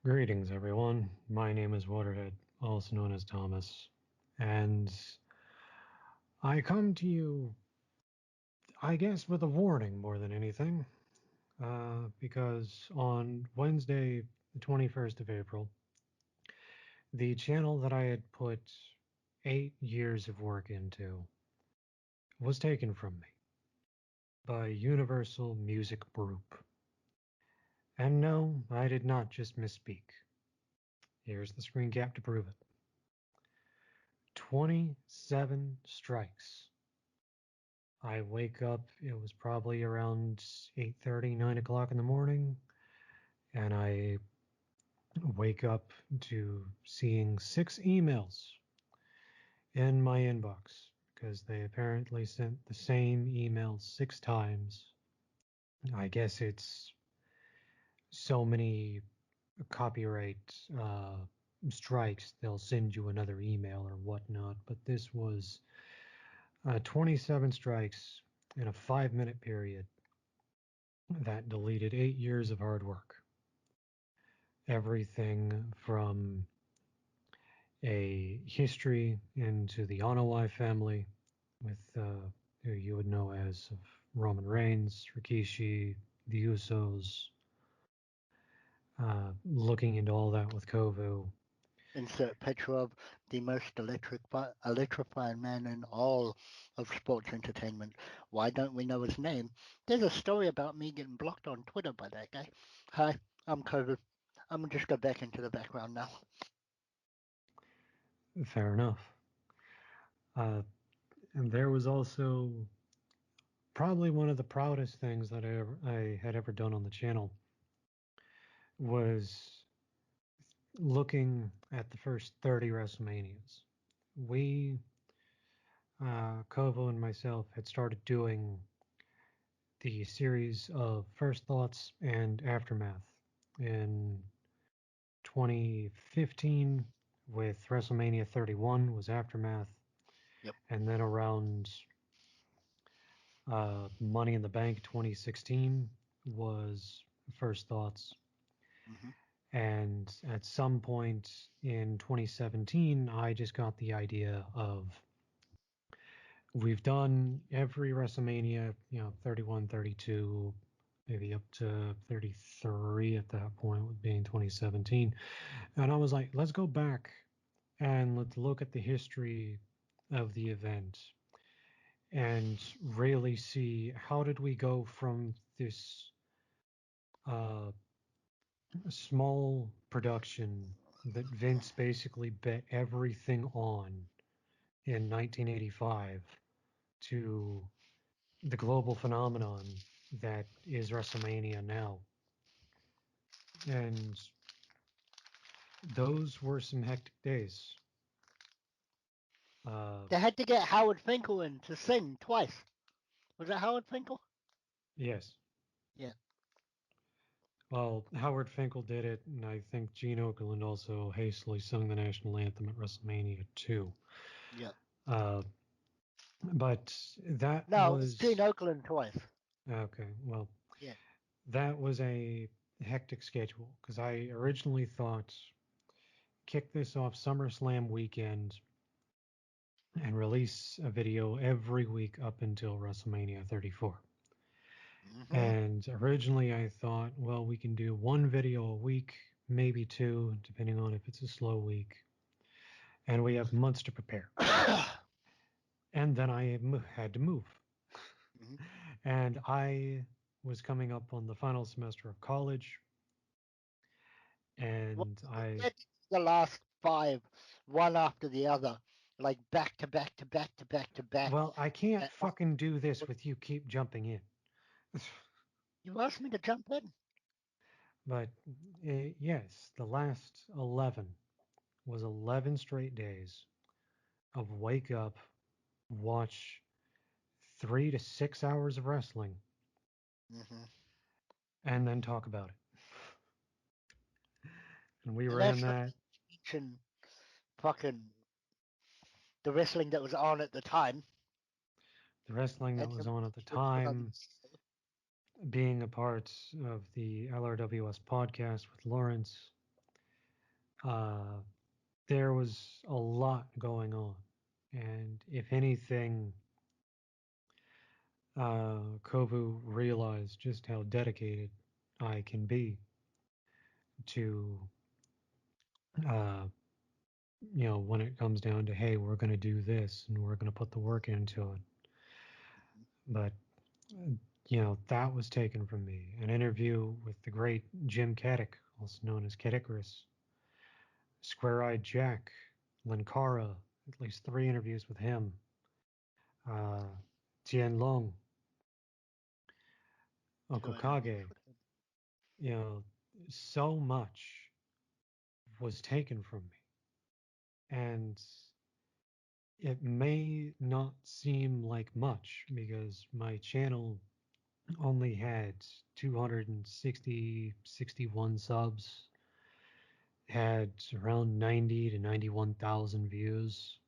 Greetings, everyone. My name is Waterhead, also known as Thomas, and I come to you, I guess, with a warning more than anything, because on Wednesday, the 21st of April, the channel that I had put 8 years of work into was taken from me by Universal Music Group. And no, I did not just misspeak. Here's the screen cap to prove it. 27 strikes. I wake up, it was probably around 8:30, 9 o'clock in the morning, and I wake up to seeing 6 emails in my inbox because they apparently sent the same email 6 times. I guess it's so many copyright strikes, they'll send you another email or whatnot, but this was 27 strikes in a 5-minute period that deleted 8 years of hard work. Everything from a history into the Onawai family with who you would know as of Roman Reigns, Rikishi, the Usos, looking into all that with Kovu. Insert picture of the most electrifying man in all of sports entertainment. Why don't we know his name? There's a story about me getting blocked on Twitter by that guy. Hi, I'm COVID. I'm gonna just go back into the background now. Fair enough. And there was also probably one of the proudest things that I had ever done on the channel was looking at the first 30 WrestleManias. We, Kovo and myself, had started doing the series of First Thoughts and Aftermath in 2015 with WrestleMania 31 was Aftermath. Yep. And then around Money in the Bank 2016 was First Thoughts. Mm-hmm. And at some point in 2017, I just got the idea of we've done every WrestleMania, 31, 32, maybe up to 33 at that point, with being 2017. And I was like, let's go back and let's look at the history of the event and really see how did we go from this small production that Vince basically bet everything on in 1985 to the global phenomenon that is WrestleMania now. And those were some hectic days. They had to get Howard Finkel in to sing twice. Was it Howard Finkel? Yes. Yeah. Well, Howard Finkel did it, and I think Gene Okerlund also hastily sung the national anthem at WrestleMania 2. Yeah. But that No, was... it's Gene Okerlund twice. Okay, well, yeah, that was a hectic schedule, because I originally thought kick this off SummerSlam weekend and release a video every week up until WrestleMania 34. Mm-hmm. And originally I thought, well, we can do one video a week, maybe 2, depending on if it's a slow week. And we have months to prepare. And then I had to move. Mm-hmm. And I was coming up on the final semester of college. And the last 5, one after the other, like back to back to back to back to back. Well, I can't fucking do this with you keep jumping in. You asked me to jump in. But yes, the last 11 was 11 straight days of wake up, watch 3 to 6 hours of wrestling, Mm-hmm. and then talk about it. And we And ran that. Fucking the wrestling that was on at the time. The wrestling that was on at the time, being a part of the LRWS podcast with Lawrence, uh, there was a lot going on. And if anything, Kovu realized just how dedicated I can be to, uh, when it comes down to, hey, we're going to do this and we're going to put the work into it. But, that was taken from me. An interview with the great Jim Caddick, also known as Caddickris, Square Eyed Jack, Linkara, at least 3 interviews with him, uh, Tien Long, Two Uncle interviews Kage. with him. You know, so much was taken from me. And it may not seem like much because my channel only had 261 subs, had around 90 to 91,000 views.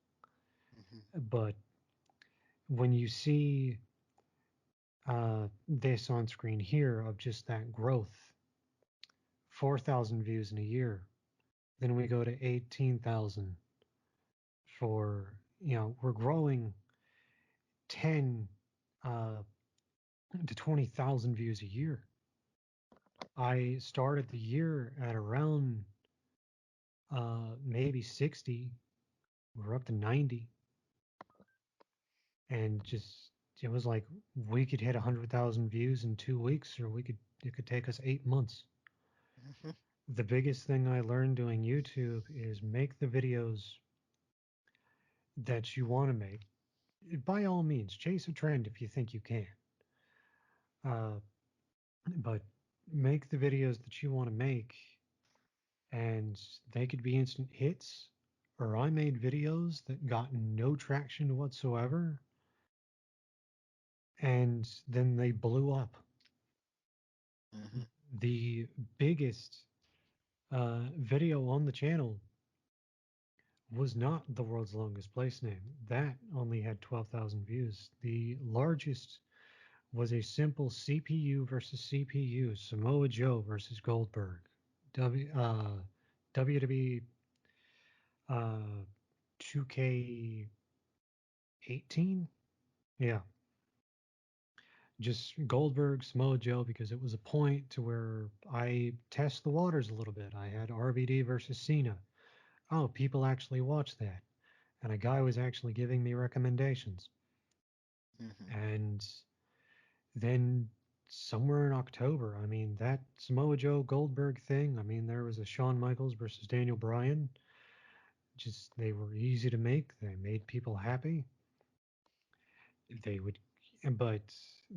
Hmm. But when you see this on screen here of just that growth, 4,000 views in a year, then we go to 18,000 for, we're growing 10 uh, to 20,000 views a year. I started the year at around maybe 60. We're up to 90. And just, it was like we could hit 100,000 views in 2 weeks, or it could take us 8 months. Hmm. The biggest thing I learned doing YouTube is make the videos that you want to make. By all means, chase a trend if you think you can. Uh, but make the videos that you want to make, and they could be instant hits. Or I made videos that got no traction whatsoever, and then they blew up. Hmm. The biggest video on the channel was not the world's longest place name. That only had 12,000 views. The largest was a simple CPU versus CPU, Samoa Joe versus Goldberg. WWE 2K18? Yeah. Just Goldberg, Samoa Joe, because it was a point to where I test the waters a little bit. I had RVD versus Cena. Oh, people actually watch that. And a guy was actually giving me recommendations. Hmm. And then somewhere in October, I mean, that Samoa Joe Goldberg thing, I mean, there was a Shawn Michaels versus Daniel Bryan. Just, they were easy to make. They made people happy. They would, but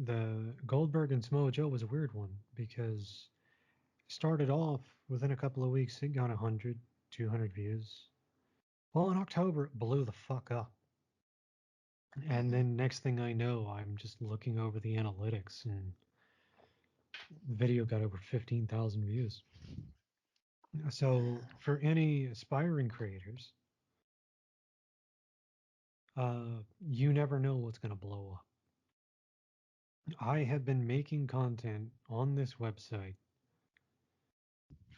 the Goldberg and Samoa Joe was a weird one because it started off within a couple of weeks, it got 100, 200 views. Well, in October, it blew the fuck up. And Hmm. then next thing I know, I'm just looking over the analytics and the video got over 15,000 views. So for any aspiring creators, you never know what's going to blow up. I have been making content on this website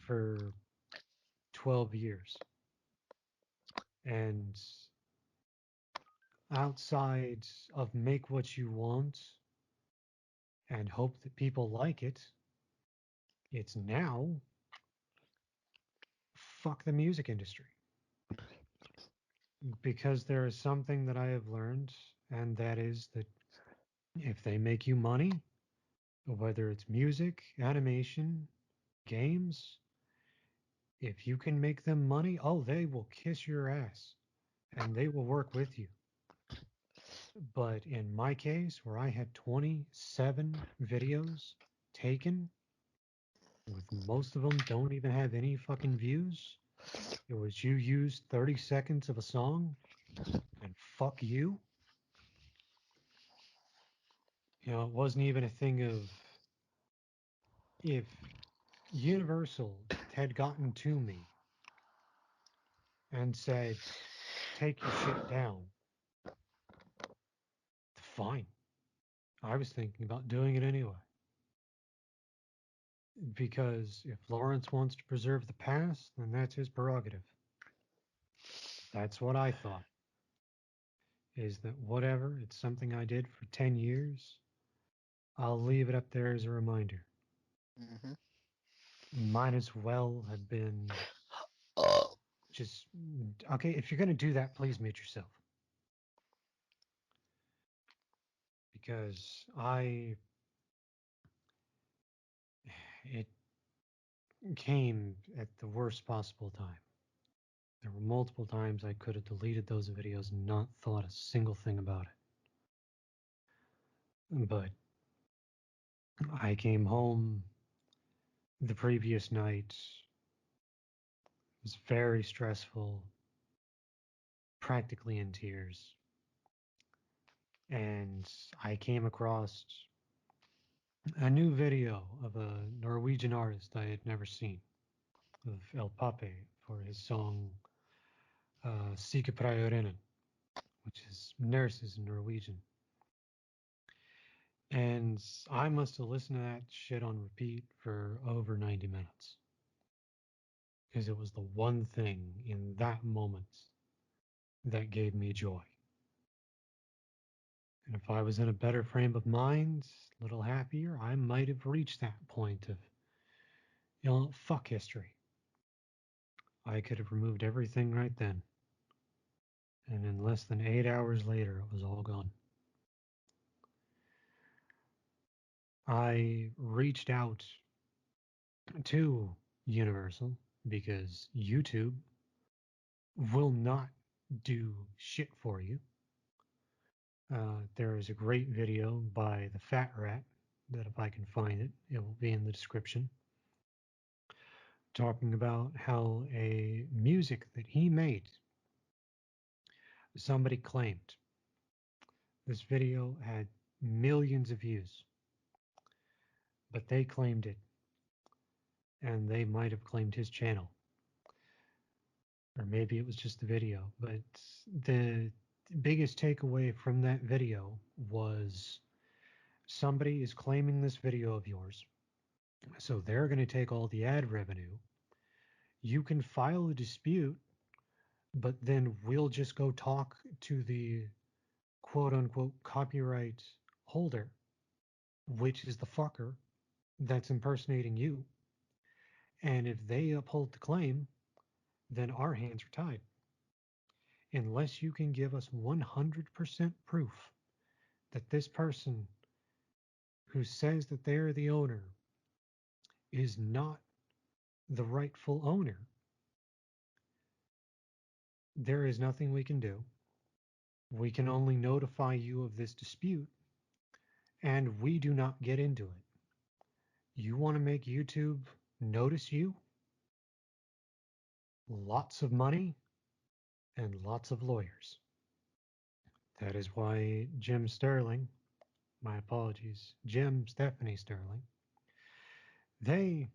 for 12 years. And outside of make what you want and hope that people like it, it's now fuck the music industry. Because there is something that I have learned, and that is that if they make you money, whether it's music, animation, games, if you can make them money, oh, they will kiss your ass and they will work with you. But in my case, where I had 27 videos taken, with most of them don't even have any fucking views, it was you used 30 seconds of a song and fuck you. It wasn't even a thing of if Universal had gotten to me and said, take your shit down, fine. I was thinking about doing it anyway. Because if Lawrence wants to preserve the past, then that's his prerogative. That's what I thought. Is that whatever, it's something I did for 10 years, I'll leave it up there as a reminder. Mm-hmm. Might as well have been Oh. just, okay, if you're going to do that, please mute yourself. Because it came at the worst possible time. There were multiple times I could have deleted those videos and not thought a single thing about it. But I came home the previous night. It was very stressful, practically in tears. And I came across a new video of a Norwegian artist I had never seen, of El Pape, for his song Sykepleierinen, which is nurses in Norwegian. And I must have listened to that shit on repeat for over 90 minutes. Because it was the one thing in that moment that gave me joy. And if I was in a better frame of mind, a little happier, I might have reached that point of, fuck history. I could have removed everything right then. And in less than 8 hours later, it was all gone. I reached out to Universal because YouTube will not do shit for you. There is a great video by the Fat Rat that, if I can find it, it will be in the description, talking about how a music that he made, somebody claimed. This video had millions of views, but they claimed it, and they might have claimed his channel. Or maybe it was just the video, but the biggest takeaway from that video was somebody is claiming this video of yours. So they're going to take all the ad revenue. You can file a dispute, but then we'll just go talk to the quote unquote copyright holder, which is the fucker that's impersonating you. And if they uphold the claim, then our hands are tied. Unless you can give us 100% proof that this person who says that they're the owner is not the rightful owner, there is nothing we can do. We can only notify you of this dispute, and we do not get into it. You want to make YouTube notice you? Lots of money and lots of lawyers. That is why Jim Sterling, my apologies, Stephanie Sterling, they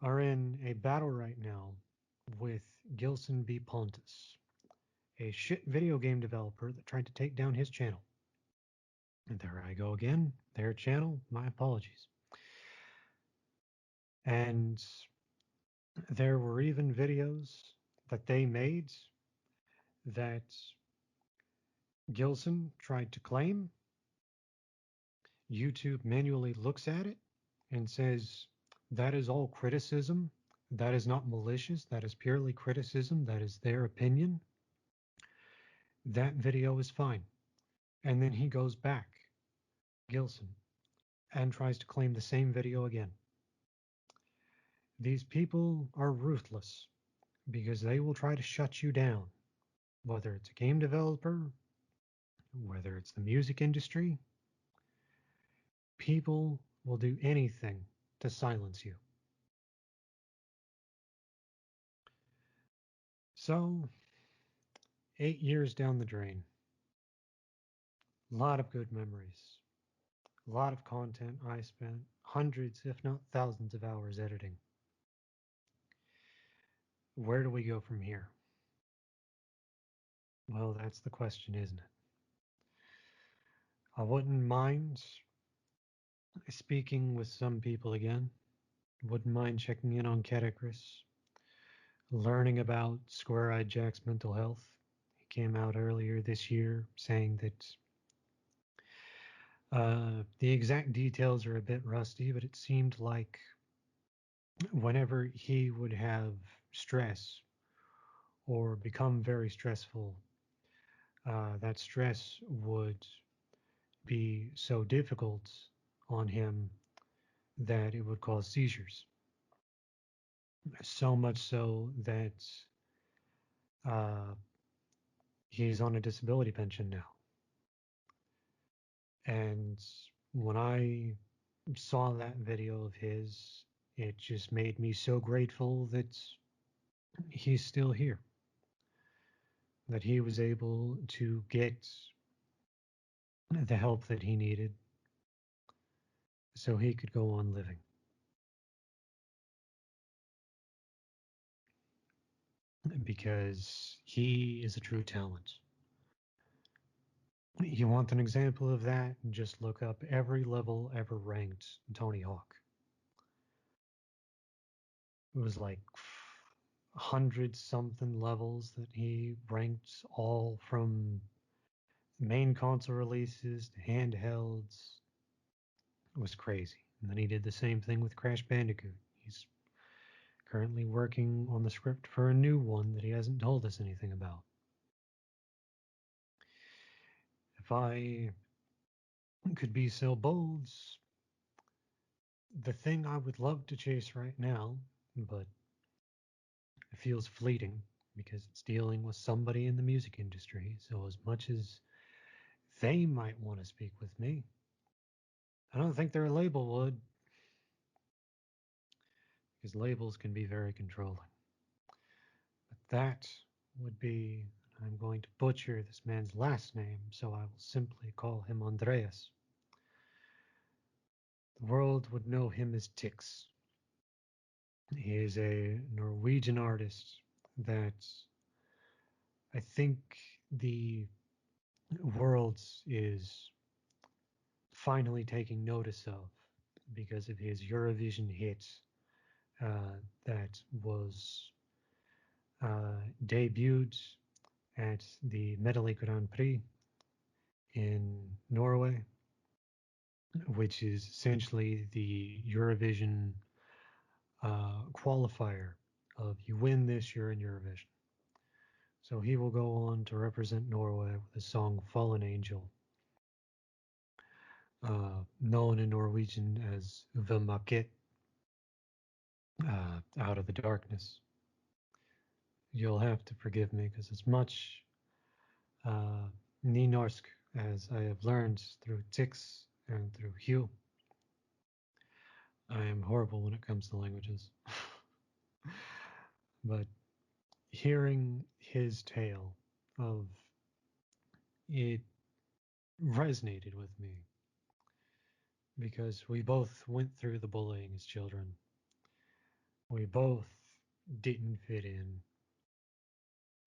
are in a battle right now with Gilson B. Pontus, a shit video game developer that tried to take down his channel. And there I go again, their channel, my apologies. And there were even videos that they made that Gilson tried to claim. YouTube manually looks at it and says, that is all criticism. That is not malicious. That is purely criticism. That is their opinion. That video is fine. And then he goes back, Gilson, and tries to claim the same video again. These people are ruthless because they will try to shut you down, whether it's a game developer, whether it's the music industry. People will do anything to silence you. So, 8 years down the drain, a lot of good memories, a lot of content I spent hundreds, if not thousands of hours editing. Where do we go from here? Well, that's the question, isn't it? I wouldn't mind speaking with some people again. wouldn't mind checking in on Catechris, learning about Square Eyed Jack's mental health. He came out earlier this year saying that the exact details are a bit rusty, but it seemed like whenever he would have stress or become very stressful, that stress would be so difficult on him that it would cause seizures. So much so that uh, he's on a disability pension now. And when I saw that video of his, it just made me so grateful that he's still here, that he was able to get the help that he needed so he could go on living. Because he is a true talent. You want an example of that? Just look up every level ever ranked Tony Hawk. It was like 100 something levels that he ranked, all from main console releases to handhelds. It was crazy. And then he did the same thing with Crash Bandicoot. He's currently working on the script for a new one that he hasn't told us anything about. If I could be so bold, the thing I would love to chase right now, but it feels fleeting because it's dealing with somebody in the music industry. So, as much as they might want to speak with me, I don't think their label would, because labels can be very controlling. But that would be, I'm going to butcher this man's last name, so I will simply call him Andreas. The world would know him as Tix. He is a Norwegian artist that I think the world is finally taking notice of because of his Eurovision hit that was debuted at the Medley Grand Prix in Norway, which is essentially the Eurovision qualifier of you win this, you're in Eurovision. So he will go on to represent Norway with the song Fallen Angel, known in Norwegian as Vemake, Out of the Darkness. You'll have to forgive me because as much Nynorsk as I have learned through Tix and through Hugh, I am horrible when it comes to languages. But hearing his tale of it resonated with me because we both went through the bullying as children. We both didn't fit in.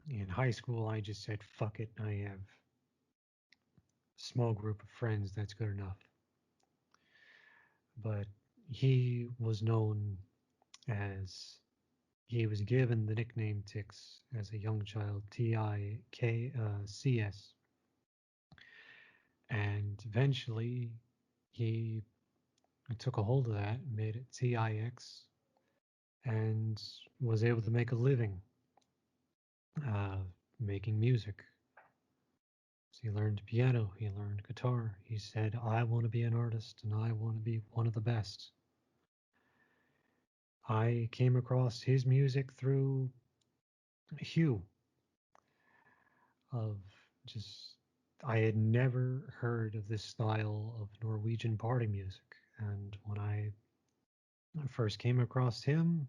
In high school, I just said, fuck it, I have a small group of friends, that's good enough. But he was known as, he was given the nickname Tix as a young child, Tikcs. And eventually he took a hold of that, made it TIX, and was able to make a living uh, making music. So he learned piano, he learned guitar. He said, I want to be an artist and I want to be one of the best. I came across his music through Hugh of just, I had never heard of this style of Norwegian party music. And when I first came across him,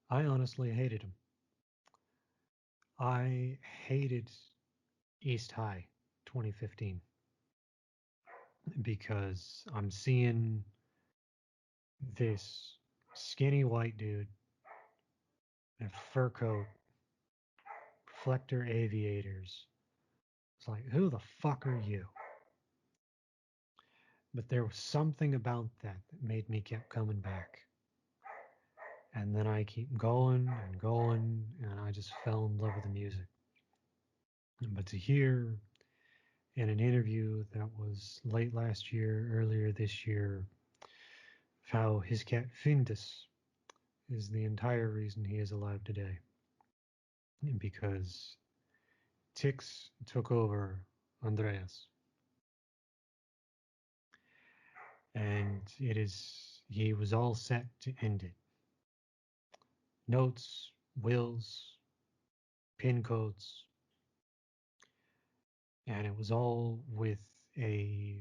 I honestly hated him. I hated East High 2015 because I'm seeing this skinny white dude in a fur coat, reflector aviators. It's like, who the fuck are you? But there was something about that that made me keep coming back. And then I keep going and going, and I just fell in love with the music. But to hear in an interview that was late last year, earlier this year, how his cat Findus is the entire reason he is alive today. Because Tix took over Andreas. And he was all set to end it. Notes, wills, pin codes, and it was all with a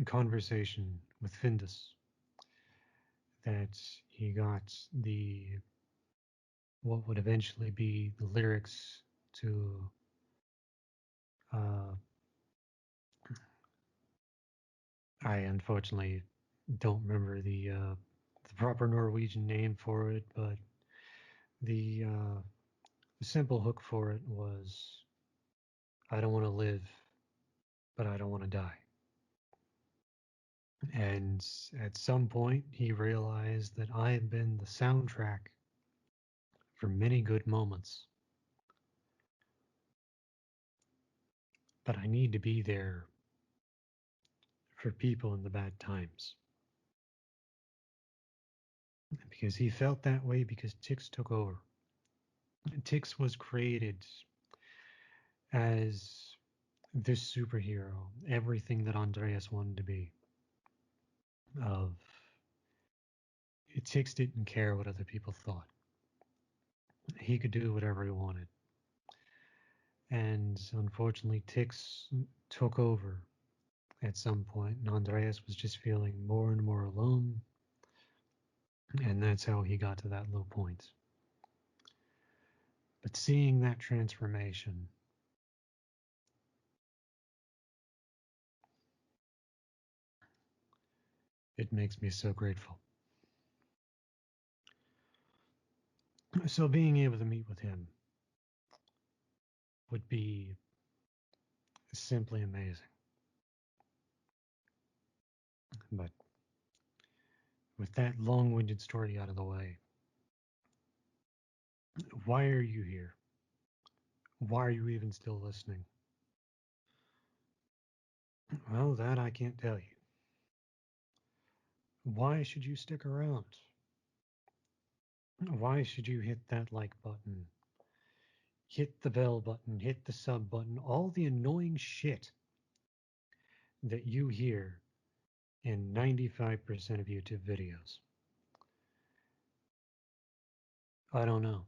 conversation with Findus that he got the what would eventually be the lyrics to uh, I unfortunately don't remember the proper Norwegian name for it, but the simple hook for it was I don't want to live, but I don't want to die. And at some point, he realized that I had been the soundtrack for many good moments, but I need to be there for people in the bad times. Because he felt that way because Tix took over. Tix was created as this superhero, everything that Andreas wanted to be. Of Tix didn't care what other people thought. He could do whatever he wanted. And unfortunately, Tix took over at some point, and Andreas was just feeling more and more alone, and that's how he got to that low point. But seeing that transformation, it makes me so grateful. So being able to meet with him would be simply amazing. But with that long-winded story out of the way, why are you here? Why are you even still listening? Well, that I can't tell you. Why should you stick around? Why should you hit that like button? Hit the bell button, hit the sub button, all the annoying shit that you hear in 95% of YouTube videos. I don't know.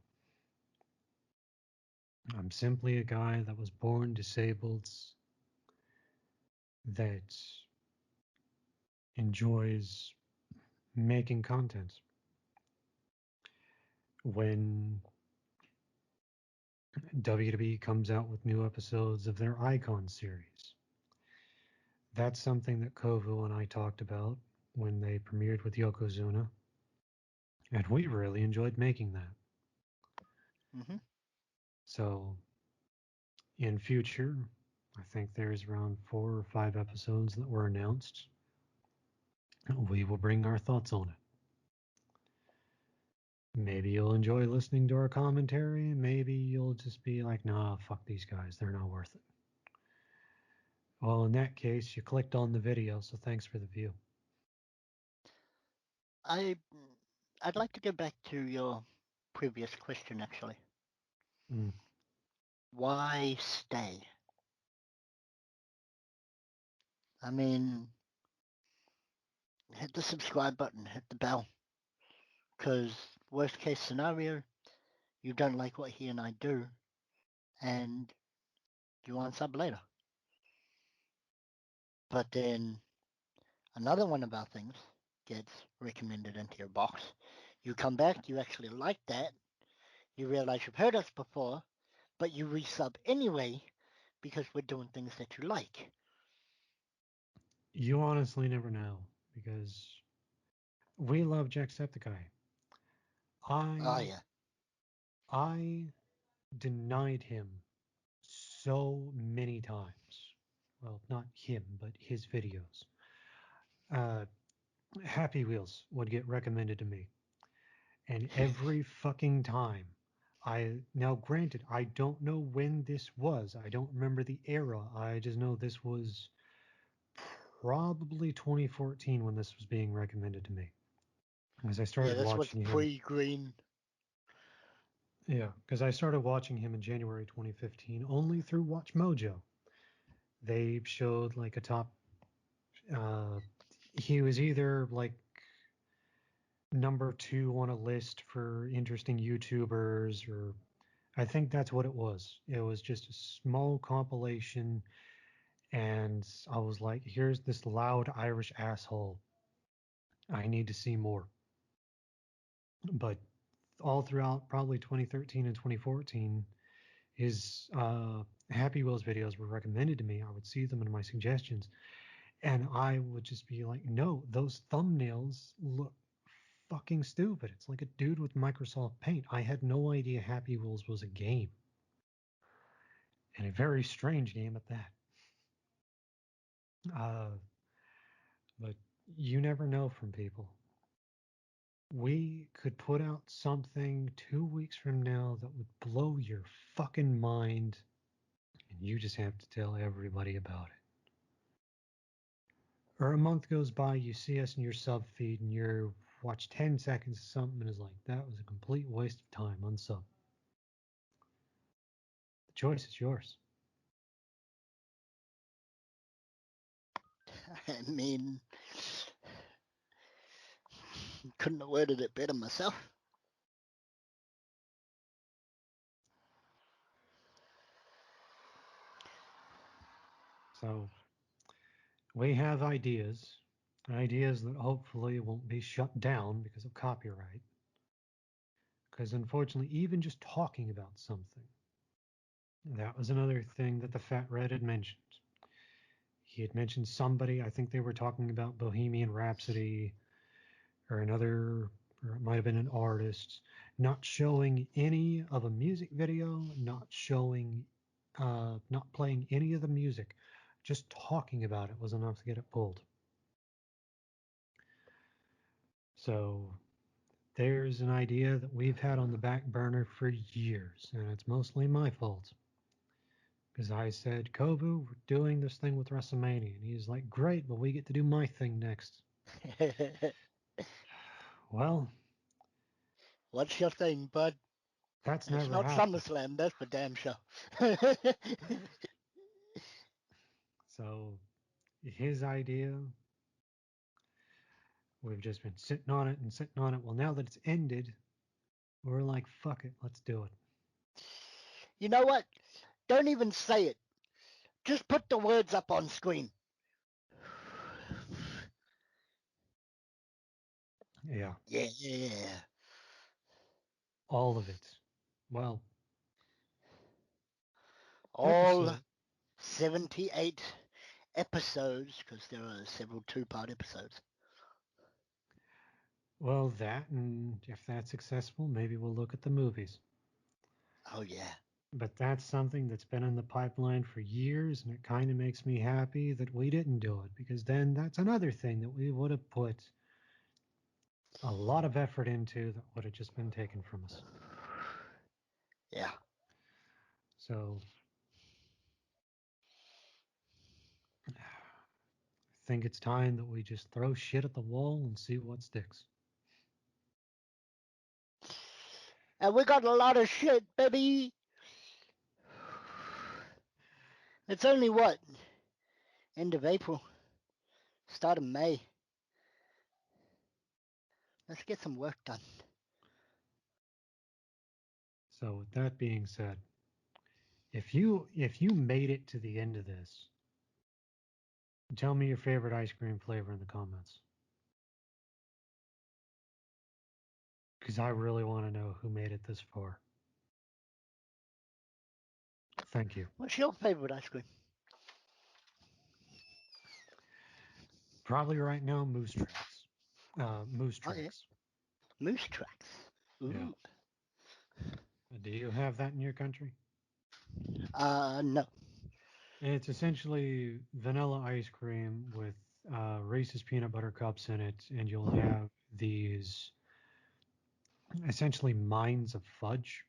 I'm simply a guy that was born disabled that enjoys making content. When WWE comes out with new episodes of their Icon series, that's something that Kovu and I talked about when they premiered with Yokozuna, and we really enjoyed making that. Hmm. So in future, I think there's around 4 or 5 episodes that were announced. We will bring our thoughts on it. Maybe you'll enjoy listening to our commentary. Maybe you'll just be like, nah, fuck these guys. They're not worth it. Well, in that case, you clicked on the video, so thanks for the view. I I'd like to go back to your previous question actually. Mm. Why stay? I mean, hit the subscribe button, hit the bell. Because worst case scenario, you don't like what he and I do, and you unsub later. But then another one of our things gets recommended into your box. You come back, you actually like that, you realize you've heard us before, but you resub anyway because we're doing things that you like. You honestly never know because we love Jacksepticeye. Oh I yeah. I denied him so many times. Well, not him, but his videos. Uh, Happy Wheels would get recommended to me. And every fucking time, now granted, I don't know when this was. I don't remember the era. I just know this was probably 2014 when this was being recommended to me. Because I Yeah, started this was watching him. pre-green. Yeah, because I started watching him in January 2015 only through Watch Mojo. They showed like a top. Uh, he was either like number two on a list for interesting YouTubers, or I think that's what it was. It was just a small compilation, and I was like, here's this loud Irish asshole. I need to see more. But all throughout probably 2013 and 2014, his Happy Wheels videos were recommended to me. I would see them in my suggestions, and I would just be like, no, those thumbnails look fucking stupid. It's like a dude with Microsoft Paint. I had no idea Happy Wheels was a game, and a very strange game at that. Uh, but you never know from people. We could put out something 2 weeks from now that would blow your fucking mind, and you just have to tell everybody about it. Or a month goes by, you see us in your sub feed, and you watch 10 seconds of something and is like, that was a complete waste of time, unsub. The choice is yours. I mean, couldn't have worded it better myself. So we have ideas, ideas that hopefully won't be shut down because of copyright. Because unfortunately, even just talking about something, that was another thing that the Fat Red had mentioned. He had mentioned somebody, I think they were talking about Bohemian Rhapsody or another, or it might have been an artist, not showing any of a music video, not playing any of the music, just talking about it was enough to get it pulled. So there's an idea that we've had on the back burner for years, and it's mostly my fault. Because I said, Kovu, we're doing this thing with WrestleMania. And he's like, great, but we get to do my thing next. Well, What's your thing, bud? that's It's never not happened. SummerSlam, that's for damn sure. So his idea, we've just been sitting on it and sitting on it. Well, now that it's ended, we're like, fuck it, let's do it. You know what? Don't even say it. Just put the words up on screen. Yeah, Yeah. all of it. Well, All episode. 78 episodes, because there are several two-part episodes. Well, that, and if that's successful, maybe we'll look at the movies. Oh, yeah. But that's something that's been in the pipeline for years, and it kind of makes me happy that we didn't do it, because then that's another thing that we would have put a lot of effort into that would have just been taken from us. Yeah. So I think it's time that we just throw shit at the wall and see what sticks. And we got a lot of shit, baby. It's only what? End of April, start of May. Let's get some work done. So with that being said, if you made it to the end of this, tell me your favorite ice cream flavor in the comments. Because I really want to know who made it this far. Thank you. What's your favorite ice cream? Probably right now, Moose Tracks. Moose Oh, yeah. Tracks. Moose Tracks. Yeah. Ooh. Do you have that in your country? No. It's essentially vanilla ice cream with Reese's peanut butter cups in it, and you'll have these essentially mines of fudge.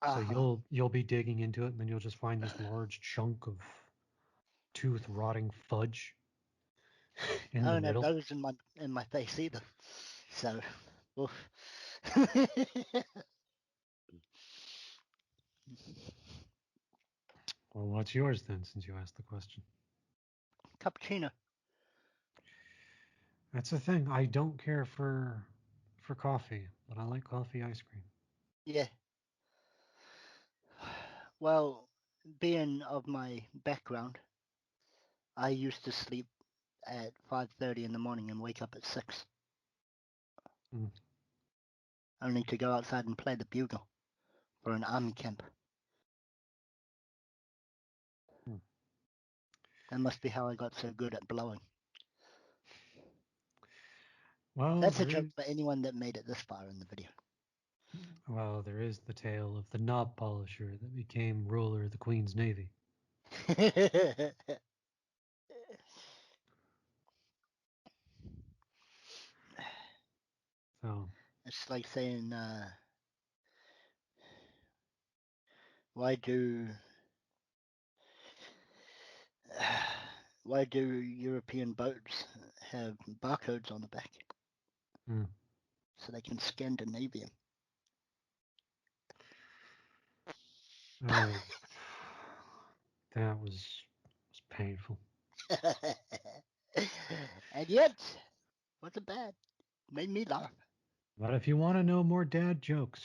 So Uh-huh. you'll be digging into it, and then you'll just find this large chunk of tooth rotting fudge in I the don't have middle. those in my face either. So, oof. Well, what's yours then, since you asked the question? Cappuccino. That's the thing. I don't care for coffee, but I like coffee ice cream. Yeah. Well, being of my background, I used to sleep at 5:30 in the morning and wake up at 6, Mm. only to go outside and play the bugle for an army camp. Mm. That must be how I got so good at blowing. Well, That's a there joke is for anyone that made it this far in the video. there is the tale of the knob polisher that became ruler of the Queen's Navy. So, It's like saying, why do why do European boats have barcodes on the back mm, so they can Scandinavian? oh, that was painful. And yet, wasn't bad. Made me laugh. But if you want to know more dad jokes,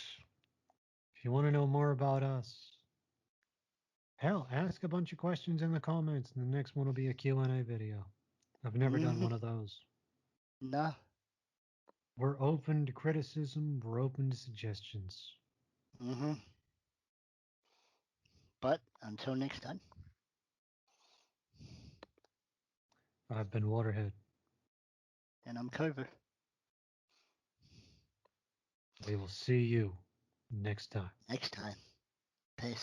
if you want to know more about us, hell, ask a bunch of questions in the comments, and the next one will be a Q&A video. I've never done Mm-hmm. one of those. No. We're open to criticism. We're open to suggestions. Mm-hmm. But until next time, I've been Waterhead. and I'm Cover. We will see you next time. Next time. Peace.